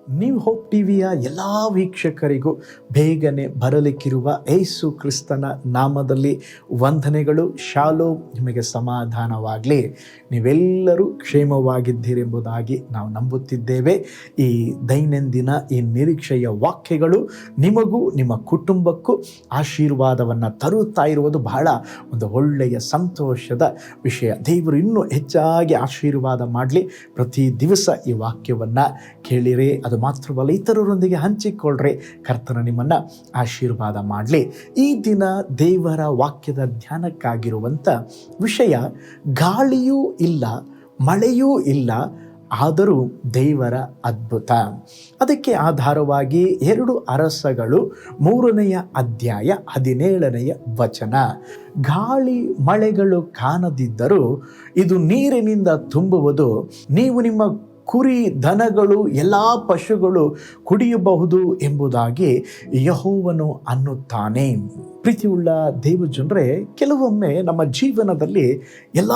New hope ಟಿವಿಯ ಎಲ್ಲ ವೀಕ್ಷಕರಿಗೂ ಬೇಗನೆ ಬರಲಿಕ್ಕಿರುವ ಯೇಸು ಕ್ರಿಸ್ತನ ನಾಮದಲ್ಲಿ ವಂದನೆಗಳು. ಶಾಲೋಮ್, ನಿಮಗೆ ಸಮಾಧಾನವಾಗಲಿ. ನೀವೆಲ್ಲರೂ ಕ್ಷೇಮವಾಗಿದ್ದೀರೆಂಬುದಾಗಿ ನಾವು ನಂಬುತ್ತಿದ್ದೇವೆ. ಈ ದೈನಂದಿನ ಈ ನಿರೀಕ್ಷೆಯ ವಾಕ್ಯಗಳು ನಿಮಗೂ ನಿಮ್ಮ ಕುಟುಂಬಕ್ಕೂ ಆಶೀರ್ವಾದವನ್ನು ತರುತ್ತಾ ಇರುವುದು ಬಹಳ ಒಂದು ಒಳ್ಳೆಯ ಸಂತೋಷದ ವಿಷಯ. ದೇವರು ಇನ್ನೂ ಹೆಚ್ಚಾಗಿ ಆಶೀರ್ವಾದ ಮಾಡಲಿ. ಪ್ರತಿ ದಿವಸ ಈ ವಾಕ್ಯವನ್ನು ಕೇಳಿರಿ, ಅದು ಮಾತ್ರವಲ್ಲ ಇತರರೊಂದಿಗೆ ಹಂಚಿಕೊಳ್ಳ್ರಿ. ಕರ್ತನ ನಿಮ್ಮನ್ನು ಆಶೀರ್ವಾದ ಮಾಡಲಿ. ಈ ದಿನ ದೇವರ ವಾಕ್ಯದ ಧ್ಯಾನಕ್ಕಾಗಿರುವಂಥ ವಿಷಯ, ಗಾಳಿಯೂ ಇಲ್ಲ ಮಳೆಯೂ ಇಲ್ಲ, ಆದರೂ ದೇವರ ಅದ್ಭುತ. ಅದಕ್ಕೆ ಆಧಾರವಾಗಿ 2 ಅರಸಗಳು 3ನೇ ಅಧ್ಯಾಯ 17ನೇ ವಚನ. ಗಾಳಿ ಮಳೆಗಳು ಕಾಣದಿದ್ದರೂ ಇದು ನೀರಿನಿಂದ ತುಂಬುವುದು, ನೀವು ನಿಮ್ಮ ಕುರಿ ದನಗಳು ಎಲ್ಲ ಪಶುಗಳು ಕುಡಿಯಬಹುದು ಎಂಬುದಾಗಿ ಯೆಹೋವನು ಅನ್ನುತ್ತಾನೆ. ಪ್ರೀತಿಯುಳ್ಳ ದೇವಜನರೇ, ಕೆಲವೊಮ್ಮೆ ನಮ್ಮ ಜೀವನದಲ್ಲಿ ಎಲ್ಲ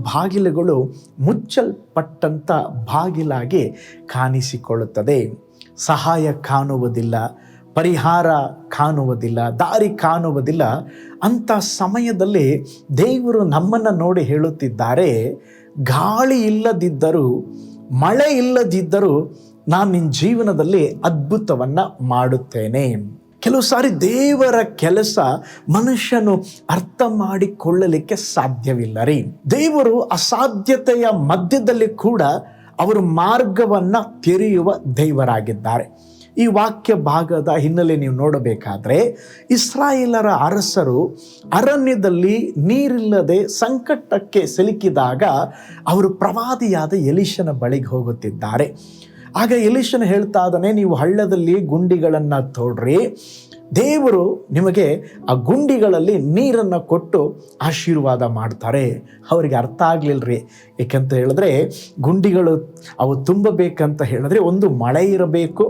ಬಾಗಿಲುಗಳು ಮುಚ್ಚಲ್ಪಟ್ಟಂಥ ಬಾಗಿಲಾಗಿ ಕಾಣಿಸಿಕೊಳ್ಳುತ್ತದೆ. ಸಹಾಯ ಕಾಣುವುದಿಲ್ಲ, ಪರಿಹಾರ ಕಾಣುವುದಿಲ್ಲ, ದಾರಿ ಕಾಣುವುದಿಲ್ಲ. ಅಂಥ ಸಮಯದಲ್ಲಿ ದೇವರು ನಮ್ಮನ್ನು ನೋಡಿ ಹೇಳುತ್ತಿದ್ದಾರೆ, ಗಾಳಿ ಇಲ್ಲದಿದ್ದರೂ ಮಳೆ ಇಲ್ಲದಿದ್ದರೂ ನಾನು ನಿನ್ನ ಜೀವನದಲ್ಲಿ ಅದ್ಭುತವನ್ನು ಮಾಡುತ್ತೇನೆ. ಕೆಲವು ಸಾರಿ ದೇವರ ಕೆಲಸ ಮನುಷ್ಯನು ಅರ್ಥ ಮಾಡಿಕೊಳ್ಳಲಿಕ್ಕೆ ಸಾಧ್ಯವಿಲ್ಲ ರೀ. ದೇವರು ಅಸಾಧ್ಯತೆಯ ಮಧ್ಯದಲ್ಲಿ ಕೂಡ ಅವರು ಮಾರ್ಗವನ್ನು ತೆರೆಯುವ ದೇವರಾಗಿದ್ದಾರೆ. ಈ ವಾಕ್ಯ ಭಾಗದ ಹಿನ್ನೆಲೆ ನೀವು ನೋಡಬೇಕಾದ್ರೆ, ಇಸ್ರಾಯೇಲರ ಅರಸರು ಅರಣ್ಯದಲ್ಲಿ ನೀರಿಲ್ಲದೆ ಸಂಕಟಕ್ಕೆ ಸಿಲುಕಿದಾಗ ಅವರು ಪ್ರವಾದಿಯಾದ ಎಲೀಷನ ಬಳಿಗೆ ಹೋಗುತ್ತಿದ್ದಾರೆ. ಆಗ ಎಲೀಷನು ಹೇಳ್ತಾ ಇದ್ದಾನೆ, ನೀವು ಹಳ್ಳದಲ್ಲಿ ಗುಂಡಿಗಳನ್ನು ತೋಡ್ರಿ, ದೇವರು ನಿಮಗೆ ಆ ಗುಂಡಿಗಳಲ್ಲಿ ನೀರನ್ನು ಕೊಟ್ಟು ಆಶೀರ್ವಾದ ಮಾಡ್ತಾರೆ. ಅವರಿಗೆ ಅರ್ಥ ಆಗಲಿಲ್ಲರಿ. ಏಕೆಂತ ಹೇಳಿದ್ರೆ, ಗುಂಡಿಗಳು ಅವು ತುಂಬಬೇಕಂತ ಹೇಳಿದ್ರೆ ಒಂದು ಮಳೆ ಇರಬೇಕು,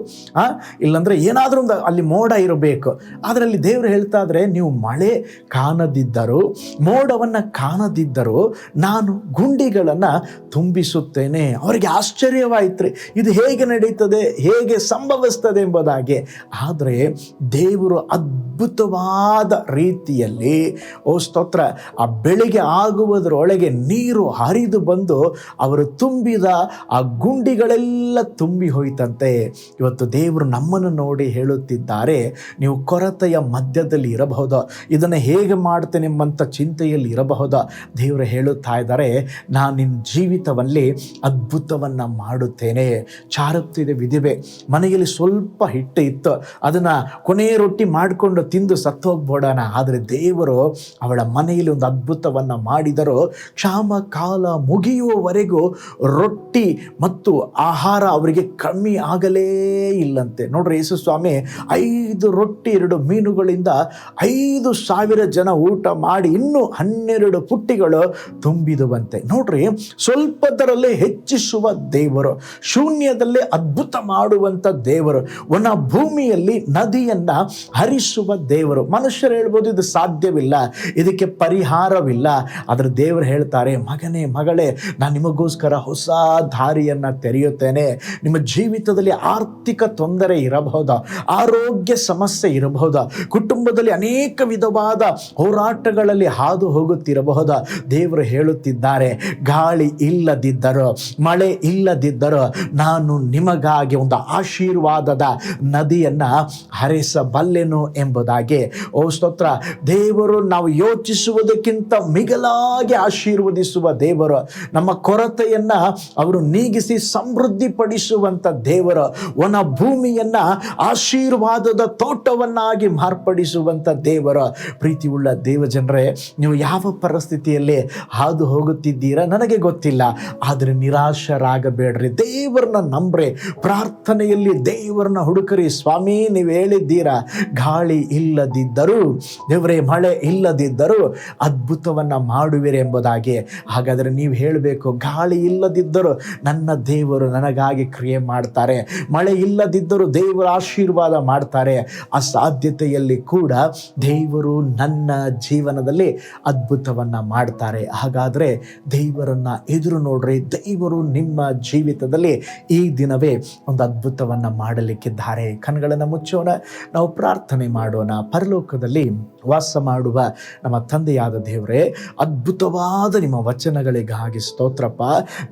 ಇಲ್ಲಾಂದರೆ ಏನಾದರೂ ಒಂದು ಅಲ್ಲಿ ಮೋಡ ಇರಬೇಕು. ಅದರಲ್ಲಿ ದೇವರು ಹೇಳ್ತಾ ಇದ್ರೆ, ನೀವು ಮಳೆ ಕಾಣದಿದ್ದರೂ ಮೋಡವನ್ನು ಕಾಣದಿದ್ದರೂ ನಾನು ಗುಂಡಿಗಳನ್ನು ತುಂಬಿಸುತ್ತೇನೆ. ಅವರಿಗೆ ಆಶ್ಚರ್ಯವಾಯಿತು, ಇದು ಹೇಗೆ ನಡೀತದೆ, ಹೇಗೆ ಸಂಭವಿಸ್ತದೆ ಎಂಬುದಾಗಿ. ಆದರೆ ದೇವರು ಅದ್ಭುತವಾದ ರೀತಿಯಲ್ಲಿ, ಓ ಸ್ತೋತ್ರ, ಆ ಬೆಳಿಗ್ಗೆ ಆಗುವುದರೊಳಗೆ ನೀರು ಹರಿದು ಬಂದು ಅವರು ತುಂಬಿದ ಆ ಗುಂಡಿಗಳೆಲ್ಲ ತುಂಬಿ ಹೋಯ್ತಂತೆ. ಇವತ್ತು ದೇವರು ನಮ್ಮನ್ನು ನೋಡಿ ಹೇಳುತ್ತಿದ್ದಾರೆ, ನೀವು ಕೊರತೆಯ ಮಧ್ಯದಲ್ಲಿ ಇರಬಹುದು, ಇದನ್ನು ಹೇಗೆ ಮಾಡ್ತೇನೆ ಎಂಬಂಥ ಚಿಂತೆಯಲ್ಲಿ ಇರಬಹುದು. ದೇವರು ಹೇಳುತ್ತಾ ಇದ್ದಾರೆ, ನಾನು ನಿನ್ನ ಜೀವಿತದಲ್ಲಿ ಅದ್ಭುತವನ್ನು ಮಾಡುತ್ತೇನೆ. ಚಾರುತ್ತಿದೆ ವಿಧಿವೆ, ಮನೆಯಲ್ಲಿ ಸ್ವಲ್ಪ ಹಿಟ್ಟು ಇತ್ತು, ಅದನ್ನು ಕೊನೆಯ ರೊಟ್ಟಿ ಮಾಡಿಕೊಂಡು ತಿಂದು ಸತ್ತು ಹೋಗ್ಬೋಡೋಣ. ಆದರೆ ದೇವರು ಅವಳ ಮನೆಯಲ್ಲಿ ಒಂದು ಅದ್ಭುತವನ್ನು ಮಾಡಿದರು. ಕ್ಷಾಮ ಕಾಲ ಮುಗಿಯುವವರೆಗೂ ರೊಟ್ಟಿ ಮತ್ತು ಆಹಾರ ಅವರಿಗೆ ಕಮ್ಮಿ ಆಗಲೇ ಇಲ್ಲಂತೆ. ನೋಡ್ರಿ, ಯೇಸು ಸ್ವಾಮಿ 5 ರೊಟ್ಟಿ 2 ಮೀನುಗಳಿಂದ 5,000 ಜನ ಊಟ ಮಾಡಿ ಇನ್ನೂ 12 ಪುಟ್ಟಿಗಳು ತುಂಬಿದುವಂತೆ. ನೋಡ್ರಿ, ಸ್ವಲ್ಪದರಲ್ಲೇ ಹೆಚ್ಚಿಸುವ ದೇವರು, ಶೂನ್ಯದಲ್ಲೇ ಅದ್ಭುತ ಮಾಡುವಂಥ ದೇವರು, ಒಣ ಭೂಮಿಯಲ್ಲಿ ನದಿಯನ್ನ ಹರಿಸುವ ದೇವರು. ಮನುಷ್ಯರು ಹೇಳ್ಬೋದು, ಇದು ಸಾಧ್ಯವಿಲ್ಲ, ಇದಕ್ಕೆ ಪರಿಹಾರವಿಲ್ಲ. ಆದರೆ ದೇವರು ಹೇಳ್ತಾರೆ, ಮಗನೇ ಮಗಳೇ, ನಾನು ನಿಮಗೋಸ್ಕರ ಹೊಸ ದಾರಿಯನ್ನು ತೆರೆಯುತ್ತೇನೆ. ನಿಮ್ಮ ಜೀವಿತದಲ್ಲಿ ಆರ್ಥಿಕ ತೊಂದರೆ ಇರಬಹುದು, ಆರೋಗ್ಯ ಸಮಸ್ಯೆ ಇರಬಹುದು, ಕುಟುಂಬದಲ್ಲಿ ಅನೇಕ ವಿಧವಾದ ಹೋರಾಟಗಳಲ್ಲಿ ಹಾದು ಹೋಗುತ್ತಿರಬಹುದು. ದೇವರು ಹೇಳುತ್ತಿದ್ದಾರೆ, ಗಾಳಿ ಇಲ್ಲದಿದ್ದರೂ ಮಳೆ ಇಲ್ಲದಿದ್ದರೂ ನಾನು ನಿಮಗಾಗಿ ಒಂದು ಆಶೀರ್ವಾದದ ನದಿಯನ್ನು ಹರಿಸಬಲ್ಲೆನು ಎಂಬುದಾಗಿ. ಓ ಸ್ತೋತ್ರ, ದೇವರು ನಾವು ಯೋಚಿಸುವುದಕ್ಕಿಂತ ಮಿಗಿಲಾಗಿ ಆಶೀರ್ವದಿಸುವ ದೇವರು. ನಮ್ಮ ಕೊರತೆಯನ್ನು ಅವರು ನೀಗಿಸಿ ಸಮೃದ್ಧಿಪಡಿಸುವಂಥ ದೇವರು. ಒಣ ಭೂಮಿಯನ್ನು ಆಶೀರ್ವಾದದ ತೋಟವನ್ನಾಗಿ ಮಾರ್ಪಡಿಸುವಂಥ ದೇವರು. ಪ್ರೀತಿಯುಳ್ಳ ದೇವಜನರೇ, ನೀವು ಯಾವ ಪರಿಸ್ಥಿತಿಯಲ್ಲಿ ಹಾದು ಹೋಗುತ್ತಿದ್ದೀರಾ ನನಗೆ ಗೊತ್ತಿಲ್ಲ, ಆದರೆ ನಿರಾಶರಾಗಬೇಡ್ರಿ. ದೇವರನ್ನ ನಂಬ್ರಿ, ಪ್ರಾರ್ಥನೆಯಲ್ಲಿ ದೇವರನ್ನ ಹುಡುಕರಿ. ಸ್ವಾಮಿ, ನೀವು ಹೇಳಿದ್ದೀರಾ ಗಾಳಿ ಇಲ್ಲದಿದ್ದರೂ ದೇವರೇ, ಮಳೆ ಇಲ್ಲದಿದ್ದರೂ ಅದ್ಭುತವನ್ನು ಮಾಡುವಿರಿ ಎಂಬುದಾಗಿ. ಹಾಗಾದರೆ ನೀವು ಹೇಳಬೇಕು, ಗಾಳಿ ಇಲ್ಲದಿದ್ದರೂ ನನ್ನ ದೇವರು ನನಗಾಗಿ ಕ್ರಿಯೆ ಮಾಡ್ತಾರೆ, ಮಳೆ ಇಲ್ಲದಿದ್ದರೂ ದೇವರ ಆಶೀರ್ವಾದ ಮಾಡ್ತಾರೆ. ಅಸಾಧ್ಯತೆಯಲ್ಲಿ ಕೂಡ ದೇವರು ನನ್ನ ಜೀವನದಲ್ಲಿ ಅದ್ಭುತವನ್ನು ಮಾಡ್ತಾರೆ. ಹಾಗಾದರೆ ದೇವರನ್ನು ಎದುರು ನೋಡ್ರಿ. ದೇವರು ನಿಮ್ಮ ಜೀವಿತದಲ್ಲಿ ಈ ದಿನವೇ ಒಂದು ಅದ್ಭುತವನ್ನು ಮಾಡಲಿಕ್ಕಿದ್ದಾರೆ. ಕಣ್ಗಳನ್ನು ಮುಚ್ಚೋಣ, ನಾವು ಪ್ರಾರ್ಥನೆ ಮಾಡೋಣ. ಪರಲೋಕದಲ್ಲಿ ವಾಸ ಮಾಡುವ ನಮ್ಮ ತಂದೆಯಾದ ದೇವರೇ, ಅದ್ಭುತವಾದ ನಿಮ್ಮ ವಚನಗಳಿಗಾಗಿ ಸ್ತೋತ್ರಪ್ಪ.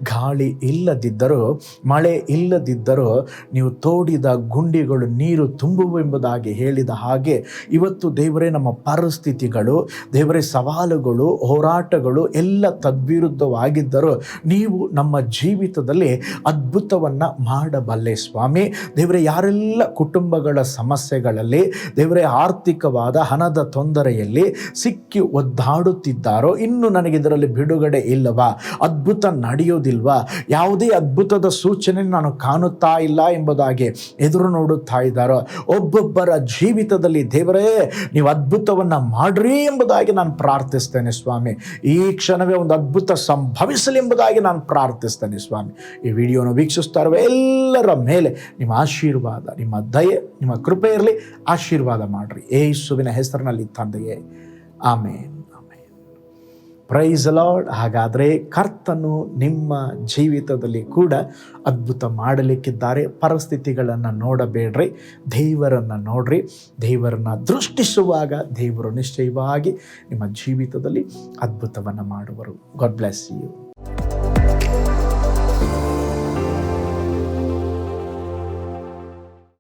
ಗಾಳಿ ಇಲ್ಲದಿದ್ದರೂ, ಮಳೆ ಇಲ್ಲದಿದ್ದರೂ ನೀವು ತೋಡಿದ ಗುಂಡಿಗಳು ನೀರು ತುಂಬುವು ಎಂಬುದಾಗಿ ಹೇಳಿದ ಹಾಗೆ ಇವತ್ತು ದೇವರೇ, ನಮ್ಮ ಪರಿಸ್ಥಿತಿಗಳು ದೇವರೇ, ಸವಾಲುಗಳು, ಹೋರಾಟಗಳು ಎಲ್ಲ ತದ್ವಿರುದ್ಧವಾಗಿದ್ದರೂ ನೀವು ನಮ್ಮ ಜೀವಿತದಲ್ಲಿ ಅದ್ಭುತವನ್ನು ಮಾಡಬಲ್ಲೆ ಸ್ವಾಮಿ. ದೇವರೇ, ಯಾರೆಲ್ಲ ಕುಟುಂಬಗಳ ಸಮಸ್ಯೆಗಳಲ್ಲಿ ದೇವರೇ, ಆರ್ಥಿಕವಾದ ಹಣದ ತೊಂದರೆಯಲ್ಲಿ ಸಿಕ್ಕಿ ಒದ್ದಾಡುತ್ತಿದ್ದಾರೋ, ಇನ್ನು ನನಗೆ ಇದರಲ್ಲಿ ಬಿಡುಗಡೆ ಇಲ್ಲವಾ, ಅದ್ಭುತ ನಡೆಯೋದಿಲ್ವಾ, ಯಾವುದೇ ಅದ್ಭುತದ ಸೂಚನೆ ನಾನು ಕಾಣುತ್ತಾ ಇಲ್ಲ ಎಂಬುದಾಗಿ ಎದುರು ನೋಡುತ್ತಾ ಇದ್ದಾರೋ, ಒಬ್ಬೊಬ್ಬರ ಜೀವಿತದಲ್ಲಿ ದೇವರೇ ನೀವು ಅದ್ಭುತವನ್ನು ಮಾಡ್ರಿ ಎಂಬುದಾಗಿ ನಾನು ಪ್ರಾರ್ಥಿಸ್ತೇನೆ ಸ್ವಾಮಿ. ಈ ಕ್ಷಣವೇ ಒಂದು ಅದ್ಭುತ ಸಂಭವಿಸಲಿ ಎಂಬುದಾಗಿ ನಾನು ಪ್ರಾರ್ಥಿಸ್ತೇನೆ ಸ್ವಾಮಿ. ಈ ವಿಡಿಯೋನ ವೀಕ್ಷಿಸ್ತಾ ಇರುವ ಎಲ್ಲರ ಮೇಲೆ ನಿಮ್ಮ ಆಶೀರ್ವಾದ, ನಿಮ್ಮ ದಯೆ, ನಿಮ್ಮ ಕೃಪೆ ಇರಲಿ. ಆಶೀರ್ವಾದ ಮಾಡ್ರಿ ಯೇಸುವಿನ ಹೆಸರಿನಲ್ಲಿ ತಂದೆಯೇ, ಆಮೇನ್. Price lord. ಹಾಗಾದರೆ ಕರ್ತನು ನಿಮ್ಮ ಜೀವಿತದಲ್ಲಿ ಕೂಡ ಅದ್ಭುತ ಮಾಡಲಿಕ್ಕಿದ್ದಾರೆ. ಪರಿಸ್ಥಿತಿಗಳನ್ನು ನೋಡಬೇಡ್ರಿ, ದೇವರನ್ನು ನೋಡ್ರಿ. ದೇವರನ್ನು ದೃಷ್ಟಿಸುವಾಗ ದೇವರು ನಿಶ್ಚಯವಾಗಿ ನಿಮ್ಮ ಜೀವಿತದಲ್ಲಿ ಅದ್ಭುತವನ್ನು ಮಾಡುವರು. God bless you.